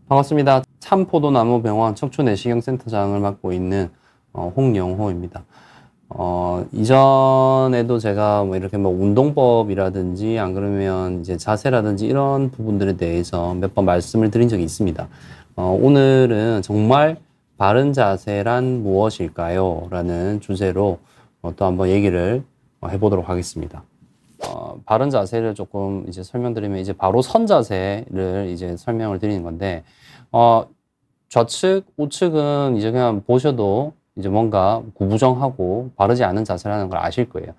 반갑습니다. 참포도나무병원 척추내시경센터장을 맡고 있는 홍영호입니다. 이전에도 제가 뭐 이렇게 뭐 운동법이라든지 안 그러면 이제 자세라든지 이런 부분들에 대해서 몇 번 말씀을 드린 적이 있습니다. 오늘은 정말 바른 자세란 무엇일까요? 라는 주제로 또 한번 얘기를 해보도록 하겠습니다. 바른 자세를 조금 이제 설명드리면 이제 바로 선 자세를 이제 설명을 드리는 건데, 좌측, 우측은 이제 그냥 보셔도 이제 뭔가 구부정하고 바르지 않은 자세라는 걸 아실 거예요.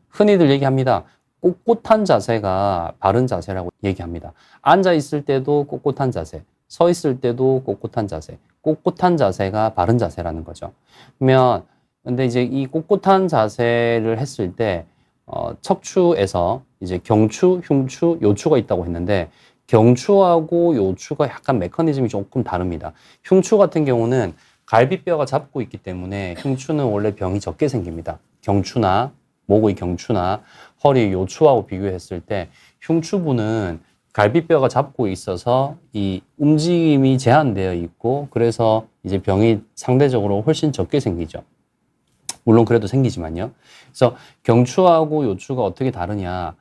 흔히들 얘기합니다. 꼿꼿한 자세가 바른 자세라고 얘기합니다. 앉아 있을 때도 꼿꼿한 자세, 서 있을 때도 꼿꼿한 자세, 꼿꼿한 자세가 바른 자세라는 거죠. 그러면 근데 이제 이 꼿꼿한 자세를 했을 때 척추에서 이제 경추, 흉추, 요추가 있다고 했는데 경추하고 요추가 약간 메커니즘이 조금 다릅니다. 흉추 같은 경우는 갈비뼈가 잡고 있기 때문에 흉추는 원래 병이 적게 생깁니다. 경추나 목의 경추나 허리 요추하고 비교했을 때 흉추부는 갈비뼈가 잡고 있어서 이 움직임이 제한되어 있고 그래서 이제 병이 상대적으로 훨씬 적게 생기죠. 물론 그래도 생기지만요. 그래서 경추하고 요추가 어떻게 다르냐.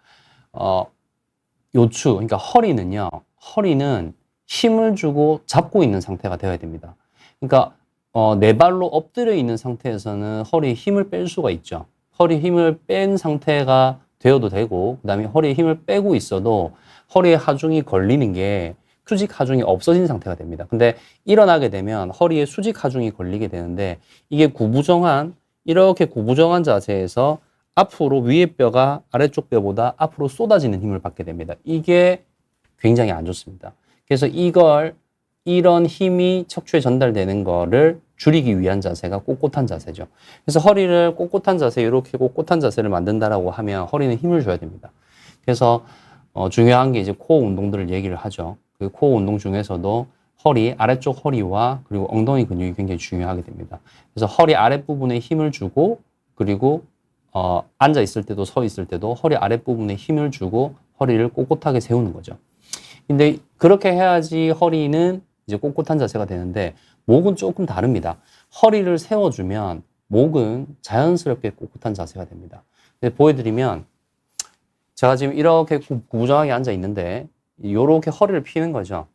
요추, 그러니까 허리는 힘을 주고 잡고 있는 상태가 되어야 됩니다. 그러니까 네 발로 엎드려 있는 상태에서는 허리에 힘을 뺄 수가 있죠. 허리 힘을 뺀 상태가 되어도 되고, 그 다음에 허리에 힘을 빼고 있어도 허리에 하중이 걸리는 게 수직 하중이 없어진 상태가 됩니다. 근데 일어나게 되면 허리에 수직 하중이 걸리게 되는데 이게 이렇게 구부정한 자세에서 앞으로 위에 뼈가 아래쪽 뼈보다 앞으로 쏟아지는 힘을 받게 됩니다. 이게 굉장히 안 좋습니다. 그래서 이런 힘이 척추에 전달되는 거를 줄이기 위한 자세가 꼿꼿한 자세죠. 그래서 허리를 꼿꼿한 자세, 이렇게 꼿꼿한 자세를 만든다라고 하면 허리는 힘을 줘야 됩니다. 그래서 중요한 게 이제 코어 운동들을 얘기를 하죠. 그 코어 운동 중에서도 아래쪽 허리와 그리고 엉덩이 근육이 굉장히 중요하게 됩니다. 그래서 허리 아랫부분에 힘을 주고 그리고 앉아 있을 때도 서 있을 때도 허리 아랫부분에 힘을 주고 허리를 꼿꼿하게 세우는 거죠. 근데 그렇게 해야지 허리는 이제 꼿꼿한 자세가 되는데 목은 조금 다릅니다. 허리를 세워주면 목은 자연스럽게 꼿꼿한 자세가 됩니다. 보여드리면 제가 지금 이렇게 구부정하게 앉아 있는데 이렇게 허리를 피는 거죠.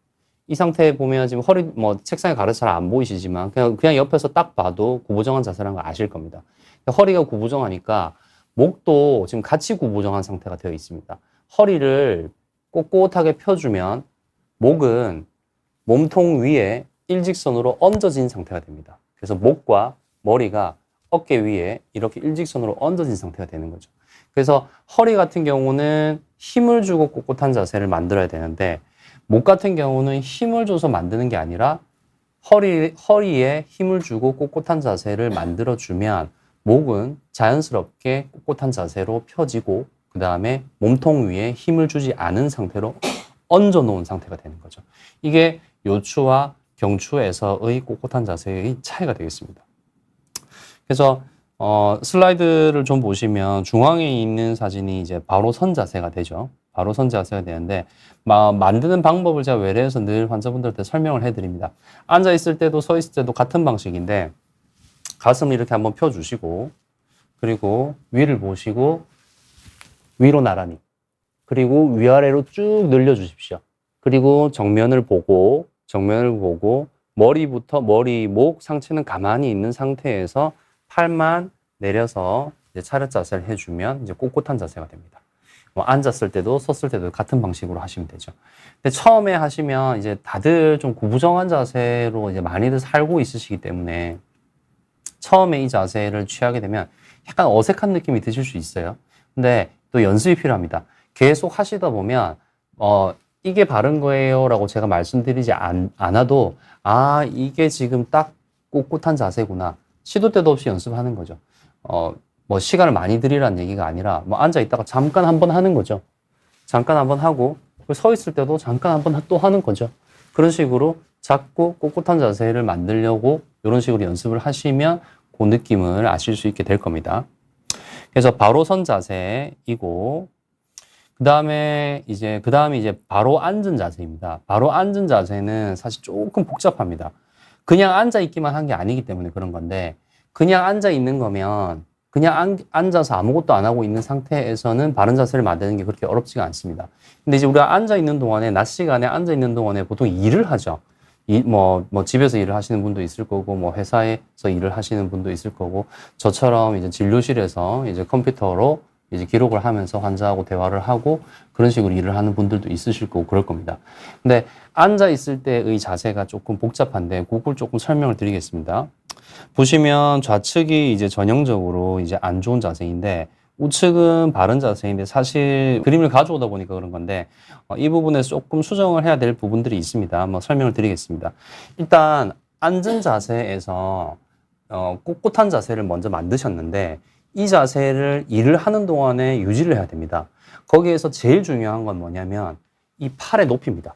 이 상태에 보면 지금 책상에 가려서 잘 안 보이시지만 그냥 옆에서 딱 봐도 구부정한 자세라는 걸 아실 겁니다. 허리가 구부정하니까 목도 지금 같이 구부정한 상태가 되어 있습니다. 허리를 꼿꼿하게 펴주면 목은 몸통 위에 일직선으로 얹어진 상태가 됩니다. 그래서 목과 머리가 어깨 위에 이렇게 일직선으로 얹어진 상태가 되는 거죠. 그래서 허리 같은 경우는 힘을 주고 꼿꼿한 자세를 만들어야 되는데 목 같은 경우는 힘을 줘서 만드는 게 아니라 허리에 힘을 주고 꼿꼿한 자세를 만들어주면 목은 자연스럽게 꼿꼿한 자세로 펴지고 그 다음에 몸통 위에 힘을 주지 않은 상태로 얹어 놓은 상태가 되는 거죠. 이게 요추와 경추에서의 꼿꼿한 자세의 차이가 되겠습니다. 그래서 슬라이드를 좀 보시면 중앙에 있는 사진이 이제 바로 선 자세가 되죠. 바로 선 자세가 되는데 만드는 방법을 제가 외래에서 늘 환자분들한테 설명을 해드립니다. 앉아 있을 때도 서 있을 때도 같은 방식인데 가슴을 이렇게 한번 펴주시고 그리고 위를 보시고 위로 나란히 그리고 위아래로 쭉 늘려주십시오. 그리고 정면을 보고 머리부터 머리, 목, 상체는 가만히 있는 상태에서 팔만 내려서 이제 차렷 자세를 해주면 이제 꼿꼿한 자세가 됩니다. 앉았을 때도 섰을 때도 같은 방식으로 하시면 되죠. 근데 처음에 하시면 이제 다들 좀 구부정한 자세로 이제 많이들 살고 있으시기 때문에 처음에 이 자세를 취하게 되면 약간 어색한 느낌이 드실 수 있어요. 근데 또 연습이 필요합니다. 계속 하시다 보면 이게 바른 거예요 라고 제가 말씀드리지 않아도 이게 지금 딱 꼿꼿한 자세구나. 시도 때도 없이 연습하는 거죠. 시간을 많이 들이라는 얘기가 아니라 앉아 있다가 잠깐 한번 하는 거죠. 잠깐 한번 하고 서 있을 때도 잠깐 한번 또 하는 거죠. 그런 식으로 자꾸 꼿꼿한 자세를 만들려고 이런 식으로 연습을 하시면 그 느낌을 아실 수 있게 될 겁니다. 그래서 바로 선 자세이고 그다음에 이제 바로 앉은 자세입니다. 바로 앉은 자세는 사실 조금 복잡합니다. 그냥 앉아 있기만 한 게 아니기 때문에 그런 건데, 그냥 앉아 있는 거면 그냥 앉아서 아무것도 안 하고 있는 상태에서는 바른 자세를 만드는 게 그렇게 어렵지가 않습니다. 근데 이제 우리가 앉아 있는 동안에, 낮 시간에 앉아 있는 동안에 보통 일을 하죠. 집에서 일을 하시는 분도 있을 거고, 뭐 회사에서 일을 하시는 분도 있을 거고, 저처럼 이제 진료실에서 이제 컴퓨터로 이제 기록을 하면서 환자하고 대화를 하고 그런 식으로 일을 하는 분들도 있으실 거고 그럴 겁니다. 근데 앉아 있을 때의 자세가 조금 복잡한데 그걸 조금 설명을 드리겠습니다. 보시면 좌측이 이제 전형적으로 이제 안 좋은 자세인데 우측은 바른 자세인데 사실 그림을 가져오다 보니까 그런 건데 이 부분에서 조금 수정을 해야 될 부분들이 있습니다. 한번 설명을 드리겠습니다. 일단 앉은 자세에서 꼿꼿한 자세를 먼저 만드셨는데 이 자세를 일을 하는 동안에 유지를 해야 됩니다. 거기에서 제일 중요한 건 뭐냐면 이 팔의 높이입니다.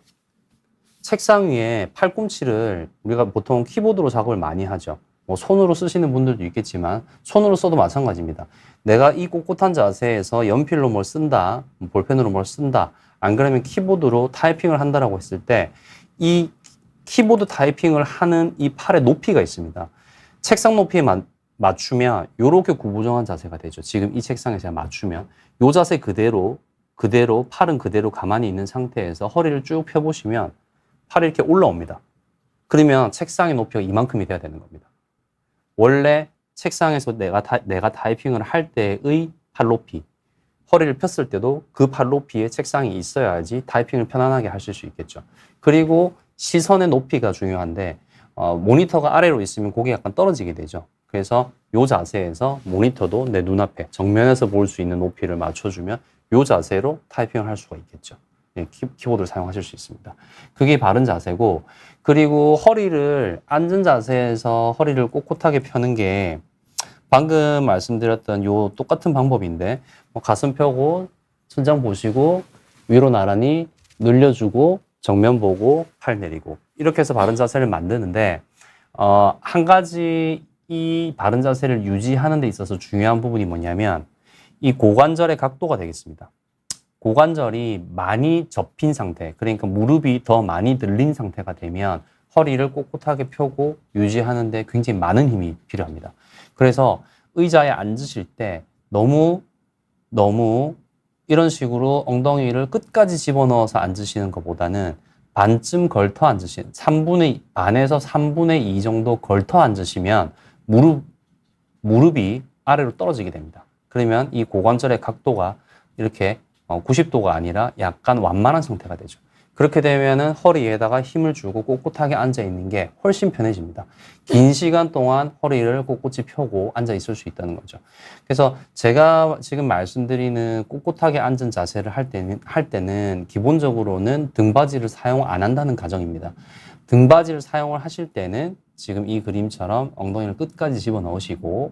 책상 위에 팔꿈치를 우리가 보통 키보드로 작업을 많이 하죠. 뭐 손으로 쓰시는 분들도 있겠지만 손으로 써도 마찬가지입니다. 내가 이 꼿꼿한 자세에서 연필로 뭘 쓴다, 볼펜으로 뭘 쓴다, 안 그러면 키보드로 타이핑을 한다라고 했을 때 이 키보드 타이핑을 하는 이 팔의 높이가 있습니다. 책상 높이에 맞추면 이렇게 구부정한 자세가 되죠. 지금 이 책상에 제가 맞추면 이 자세 그대로 팔은 그대로 가만히 있는 상태에서 허리를 쭉 펴보시면 팔이 이렇게 올라옵니다. 그러면 책상의 높이가 이만큼이 돼야 되는 겁니다. 원래 책상에서 내가 타이핑을 할 때의 팔 높이, 허리를 폈을 때도 그 팔 높이에 책상이 있어야지 타이핑을 편안하게 하실 수 있겠죠. 그리고 시선의 높이가 중요한데 모니터가 아래로 있으면 고개 약간 떨어지게 되죠. 그래서 이 자세에서 모니터도 내 눈앞에 정면에서 볼 수 있는 높이를 맞춰주면 이 자세로 타이핑을 할 수가 있겠죠. 예, 키보드를 사용하실 수 있습니다. 그게 바른 자세고, 그리고 허리를 앉은 자세에서 허리를 꼿꼿하게 펴는 게 방금 말씀드렸던 요 똑같은 방법인데 가슴 펴고 천장 보시고 위로 나란히 늘려주고 정면 보고 팔 내리고 이렇게 해서 바른 자세를 만드는데 한 가지 이 바른 자세를 유지하는 데 있어서 중요한 부분이 뭐냐면 이 고관절의 각도가 되겠습니다. 고관절이 많이 접힌 상태, 그러니까 무릎이 더 많이 들린 상태가 되면 허리를 꼿꼿하게 펴고 유지하는 데 굉장히 많은 힘이 필요합니다. 그래서 의자에 앉으실 때 너무 이런 식으로 엉덩이를 끝까지 집어넣어서 앉으시는 것보다는 반쯤 걸터 앉으시는, 반에서 3분의 2 정도 걸터 앉으시면 무릎이 아래로 떨어지게 됩니다. 그러면 이 고관절의 각도가 이렇게 90도가 아니라 약간 완만한 상태가 되죠. 그렇게 되면은 허리에다가 힘을 주고 꼿꼿하게 앉아 있는 게 훨씬 편해집니다. 긴 시간 동안 허리를 꼿꼿이 펴고 앉아 있을 수 있다는 거죠. 그래서 제가 지금 말씀드리는 꼿꼿하게 앉은 자세를 할 때는 기본적으로는 등받이를 사용 안 한다는 가정입니다. 등받이를 사용을 하실 때는 지금 이 그림처럼 엉덩이를 끝까지 집어넣으시고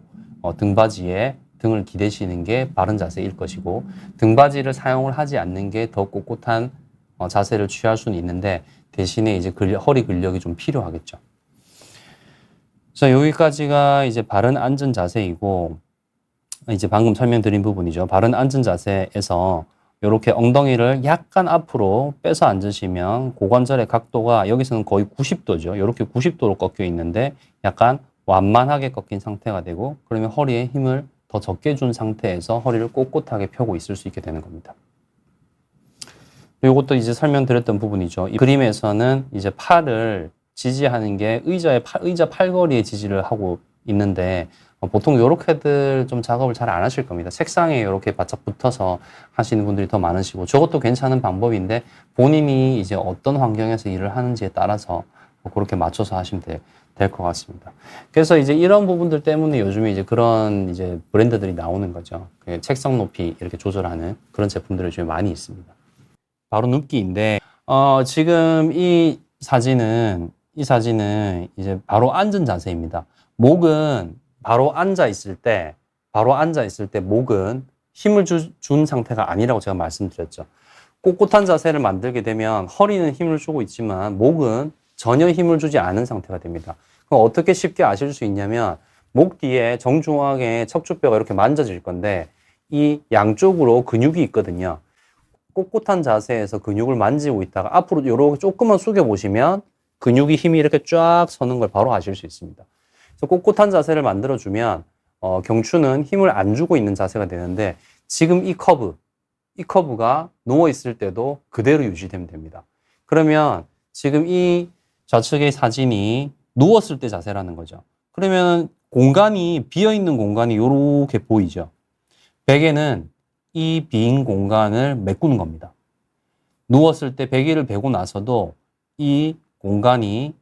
등받이에 등을 기대시는 게 바른 자세일 것이고, 등받이를 사용을 하지 않는 게 더 꼿꼿한 자세를 취할 수는 있는데 대신에 이제 허리 근력이 좀 필요하겠죠. 자, 여기까지가 이제 바른 앉은 자세이고, 이제 방금 설명드린 부분이죠. 바른 앉은 자세에서 이렇게 엉덩이를 약간 앞으로 빼서 앉으시면 고관절의 각도가 여기서는 거의 90도죠. 이렇게 90도로 꺾여 있는데 약간 완만하게 꺾인 상태가 되고, 그러면 허리에 힘을 더 적게 준 상태에서 허리를 꼿꼿하게 펴고 있을 수 있게 되는 겁니다. 이것도 이제 설명드렸던 부분이죠. 이 그림에서는 이제 팔을 지지하는 게 의자 팔걸이에 지지를 하고 있는데 보통 이렇게들 좀 작업을 잘 안 하실 겁니다. 책상에 이렇게 바짝 붙어서 하시는 분들이 더 많으시고, 저것도 괜찮은 방법인데 본인이 이제 어떤 환경에서 일을 하는지에 따라서 그렇게 맞춰서 하시면 될 것 같습니다. 그래서 이제 이런 부분들 때문에 요즘에 이제 그런 이제 브랜드들이 나오는 거죠. 책상 높이 이렇게 조절하는 그런 제품들이 요즘에 많이 있습니다. 바로 눕기인데, 지금 이 사진은 이제 바로 앉은 자세입니다. 목은 바로 앉아 있을 때 목은 힘을 준 상태가 아니라고 제가 말씀드렸죠. 꼿꼿한 자세를 만들게 되면 허리는 힘을 주고 있지만 목은 전혀 힘을 주지 않은 상태가 됩니다. 그럼 어떻게 쉽게 아실 수 있냐면 목 뒤에 정중앙에 척추뼈가 이렇게 만져질 건데 이 양쪽으로 근육이 있거든요. 꼿꼿한 자세에서 근육을 만지고 있다가 앞으로 이렇게 조금만 숙여 보시면 근육이 힘이 이렇게 쫙 서는 걸 바로 아실 수 있습니다. 그래서 꼿꼿한 자세를 만들어 주면 경추는 힘을 안 주고 있는 자세가 되는데 지금 이 커브가 누워 있을 때도 그대로 유지되면 됩니다. 그러면 지금 이 좌측의 사진이 누웠을 때 자세라는 거죠. 그러면 공간이 비어있는 공간이 이렇게 보이죠. 베개는 이 빈 공간을 메꾸는 겁니다. 누웠을 때 베개를 베고 나서도 이 공간이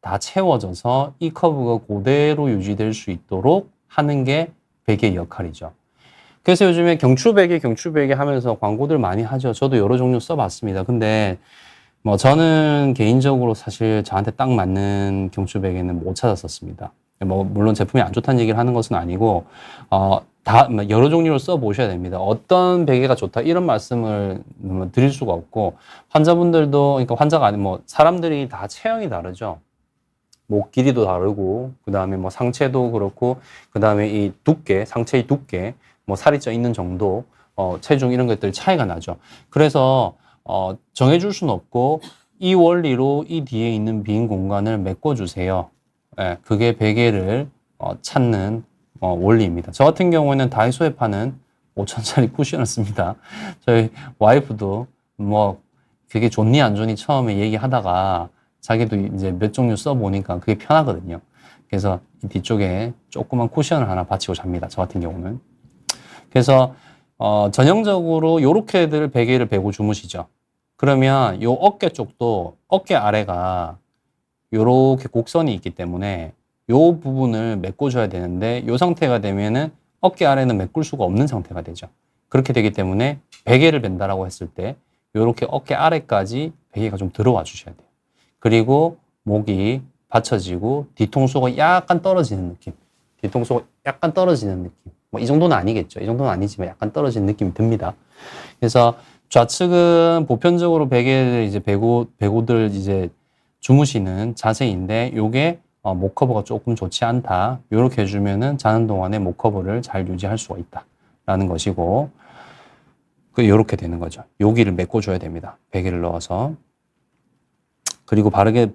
다 채워져서 이 커브가 그대로 유지될 수 있도록 하는 게 베개의 역할이죠. 그래서 요즘에 경추베개 하면서 광고들 많이 하죠. 저도 여러 종류 써봤습니다. 근데 뭐 저는 개인적으로 사실 저한테 딱 맞는 경추베개는 못 찾았었습니다. 뭐 물론 제품이 안 좋다는 얘기를 하는 것은 아니고 다 여러 종류를 써보셔야 됩니다. 어떤 베개가 좋다 이런 말씀을 드릴 수가 없고 환자분들도 그러니까 환자가 아닌 뭐 사람들이 다 체형이 다르죠. 목 길이도 다르고 그 다음에 뭐 상체도 그렇고 그 다음에 이 두께 상체의 두께 뭐 살이 쪄 있는 정도 체중 이런 것들 차이가 나죠. 그래서 정해줄 수는 없고 이 원리로 이 뒤에 있는 빈 공간을 메꿔주세요. 예, 그게 베개를 찾는 원리입니다. 저 같은 경우에는 다이소에 파는 5,000짜리 쿠션을 씁니다. 저희 와이프도 뭐 그게 좋니 안 좋니 처음에 얘기하다가 자기도 이제 몇 종류 써보니까 그게 편하거든요. 그래서 이 뒤쪽에 조그만 쿠션을 하나 받치고 잡니다. 저 같은 경우는. 그래서 전형적으로 요렇게들 베개를 베고 주무시죠. 그러면 요 어깨 쪽도 어깨 아래가 요렇게 곡선이 있기 때문에 요 부분을 메꿔줘야 되는데 요 상태가 되면은 어깨 아래는 메꿀 수가 없는 상태가 되죠. 그렇게 되기 때문에 베개를 벤다라고 했을 때 요렇게 어깨 아래까지 베개가 좀 들어와 주셔야 돼요. 그리고 목이 받쳐지고 뒤통수가 약간 떨어지는 느낌. 뒤통수가 약간 떨어지는 느낌. 뭐 이 정도는 아니겠죠. 이 정도는 아니지만 약간 떨어지는 느낌이 듭니다. 그래서 좌측은 보편적으로 베개를 이제 베고들 이제 주무시는 자세인데 요게 목 커버가 조금 좋지 않다. 요렇게 해주면은 자는 동안에 목 커버를 잘 유지할 수가 있다라는 것이고 요렇게 되는 거죠. 여기를 메꿔줘야 됩니다. 베개를 넣어서. 그리고 바르게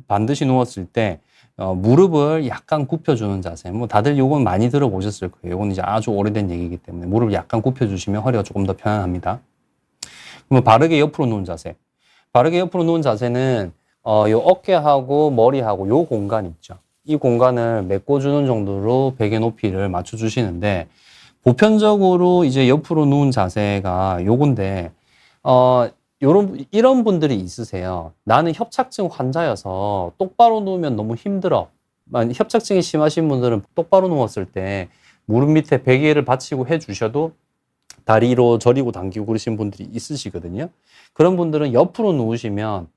반드시 누웠을 때 무릎을 약간 굽혀주는 자세. 뭐 다들 요건 많이 들어보셨을 거예요. 요건 이제 아주 오래된 얘기이기 때문에 무릎을 약간 굽혀주시면 허리가 조금 더 편안합니다. 그러면 바르게 옆으로 누운 자세. 바르게 옆으로 누운 자세는 요 어깨하고 머리하고 요 공간 있죠. 이 공간을 메꿔주는 정도로 베개 높이를 맞춰주시는데 보편적으로 이제 옆으로 누운 자세가 요건데 이런 분들이 있으세요. 나는 협착증 환자여서 똑바로 누우면 너무 힘들어. 협착증이 심하신 분들은 똑바로 누웠을 때 무릎 밑에 베개를 받치고 해주셔도 다리로 저리고 당기고 그러신 분들이 있으시거든요. 그런 분들은 옆으로 누우시면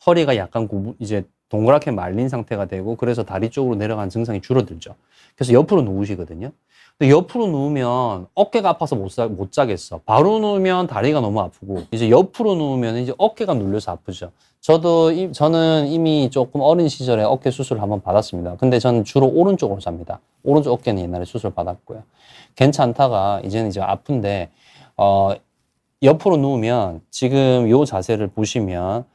허리가 약간 이제 동그랗게 말린 상태가 되고 그래서 다리 쪽으로 내려가는 증상이 줄어들죠. 그래서 옆으로 누우시거든요. 근데 옆으로 누우면 어깨가 아파서 못 자겠어. 바로 누우면 다리가 너무 아프고 이제 옆으로 누우면 이제 어깨가 눌려서 아프죠. 저는 이미 조금 어린 시절에 어깨 수술을 한번 받았습니다. 근데 저는 주로 오른쪽으로 잡니다. 오른쪽 어깨는 옛날에 수술 받았고요. 괜찮다가 이제는 이제 아픈데 옆으로 누우면 지금 요 자세를 보시면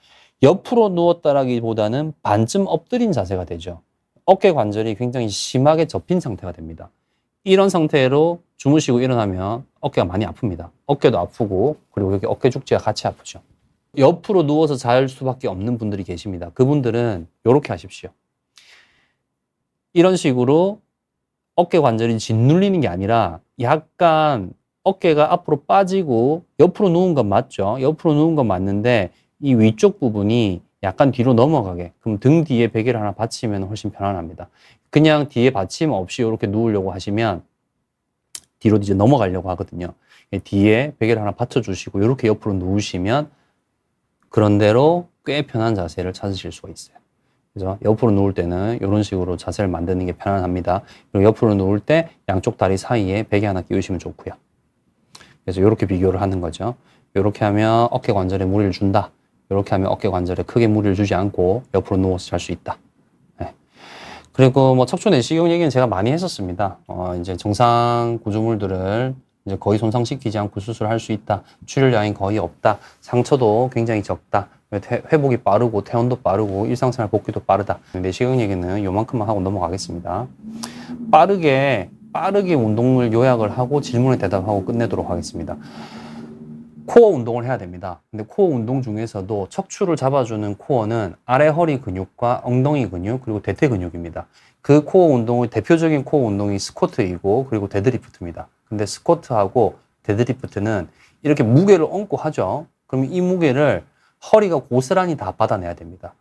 옆으로 누웠다라기보다는 반쯤 엎드린 자세가 되죠. 어깨 관절이 굉장히 심하게 접힌 상태가 됩니다. 이런 상태로 주무시고 일어나면 어깨가 많이 아픕니다. 어깨도 아프고 그리고 여기 어깨 죽지가 같이 아프죠. 옆으로 누워서 잘 수밖에 없는 분들이 계십니다. 그분들은 이렇게 하십시오. 이런 식으로 어깨 관절이 짓눌리는 게 아니라 약간 어깨가 앞으로 빠지고 옆으로 누운 건 맞죠. 옆으로 누운 건 맞는데 이 위쪽 부분이 약간 뒤로 넘어가게. 그럼 등 뒤에 베개를 하나 받치면 훨씬 편안합니다. 그냥 뒤에 받침 없이 이렇게 누우려고 하시면 뒤로 이제 넘어가려고 하거든요. 뒤에 베개를 하나 받쳐주시고 이렇게 옆으로 누우시면 그런대로 꽤 편한 자세를 찾으실 수가 있어요. 그래서 옆으로 누울 때는 이런 식으로 자세를 만드는 게 편안합니다. 그리고 옆으로 누울 때 양쪽 다리 사이에 베개 하나 끼우시면 좋고요. 그래서 이렇게 비교를 하는 거죠. 이렇게 하면 어깨 관절에 무리를 준다. 이렇게 하면 어깨 관절에 크게 무리를 주지 않고 옆으로 누워서 잘 수 있다. 네. 그리고 뭐 척추 내시경 얘기는 제가 많이 했었습니다. 이제 정상 구조물들을 이제 거의 손상시키지 않고 수술할 수 있다. 출혈량이 거의 없다. 상처도 굉장히 적다. 회복이 빠르고 퇴원도 빠르고 일상생활 복귀도 빠르다. 내시경 얘기는 요만큼만 하고 넘어가겠습니다. 빠르게 운동을 요약을 하고 질문에 대답하고 끝내도록 하겠습니다. 코어 운동을 해야 됩니다. 근데 코어 운동 중에서도 척추를 잡아주는 코어는 아래 허리 근육과 엉덩이 근육 그리고 대퇴 근육입니다. 그 코어 운동의 대표적인 코어 운동이 스쿼트이고 그리고 데드리프트입니다. 근데 스쿼트하고 데드리프트는 이렇게 무게를 얹고 하죠. 그럼 이 무게를 허리가 고스란히 다 받아내야 됩니다.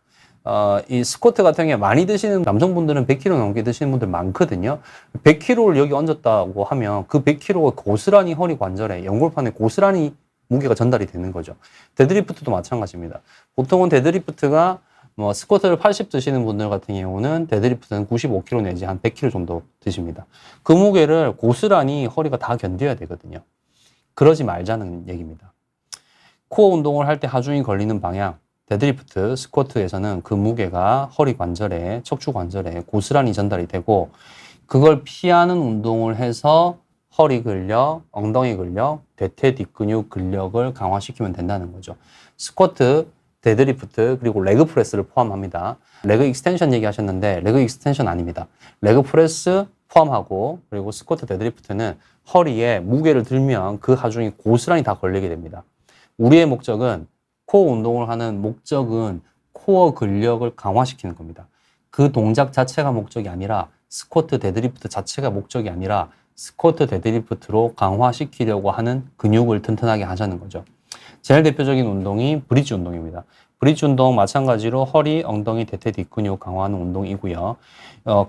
이 스쿼트 같은 경우에 많이 드시는 남성분들은 100kg 넘게 드시는 분들 많거든요. 100kg를 여기 얹었다고 하면 그 100kg가 고스란히 허리 관절에 연골판에 고스란히 무게가 전달이 되는 거죠. 데드리프트도 마찬가지입니다. 보통은 데드리프트가 뭐 스쿼트를 80 드시는 분들 같은 경우는 데드리프트는 95kg 내지 한 100kg 정도 드십니다. 그 무게를 고스란히 허리가 다 견뎌야 되거든요. 그러지 말자는 얘기입니다. 코어 운동을 할 때 하중이 걸리는 방향, 데드리프트, 스쿼트에서는 그 무게가 허리 관절에, 척추 관절에 고스란히 전달이 되고 그걸 피하는 운동을 해서 허리 근력, 엉덩이 근력, 대퇴 뒷근육 근력을 강화시키면 된다는 거죠. 스쿼트, 데드리프트, 그리고 레그 프레스를 포함합니다. 레그 익스텐션 얘기하셨는데 레그 익스텐션 아닙니다. 레그 프레스 포함하고 그리고 스쿼트, 데드리프트는 허리에 무게를 들면 그 하중이 고스란히 다 걸리게 됩니다. 우리의 목적은 코어 운동을 하는 목적은 코어 근력을 강화시키는 겁니다. 그 동작 자체가 목적이 아니라 스쿼트, 데드리프트 자체가 목적이 아니라 스쿼트, 데드리프트로 강화시키려고 하는 근육을 튼튼하게 하자는 거죠. 제일 대표적인 운동이 브릿지 운동입니다. 브릿지 운동 마찬가지로 허리, 엉덩이, 대퇴 뒷근육 강화하는 운동이고요.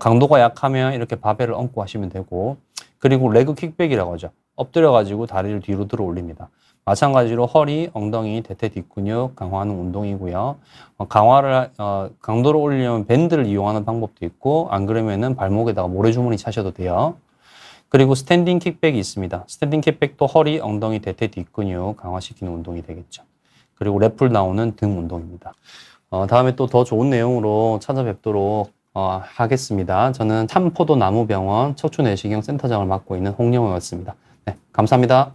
강도가 약하면 이렇게 바벨을 얹고 하시면 되고 그리고 레그 킥백이라고 하죠. 엎드려가지고 다리를 뒤로 들어 올립니다. 마찬가지로 허리, 엉덩이, 대퇴 뒷근육 강화하는 운동이고요. 강도를 올리려면 밴드를 이용하는 방법도 있고 안 그러면은 발목에다가 모래주머니 차셔도 돼요. 그리고 스탠딩 킥백이 있습니다. 스탠딩 킥백도 허리, 엉덩이, 대퇴 뒷근육 강화시키는 운동이 되겠죠. 그리고 랩풀 나오는 등 운동입니다. 다음에 또 더 좋은 내용으로 찾아뵙도록 하겠습니다. 저는 삼포도 나무병원 척추내시경 센터장을 맡고 있는 홍영호였습니다. 네, 감사합니다.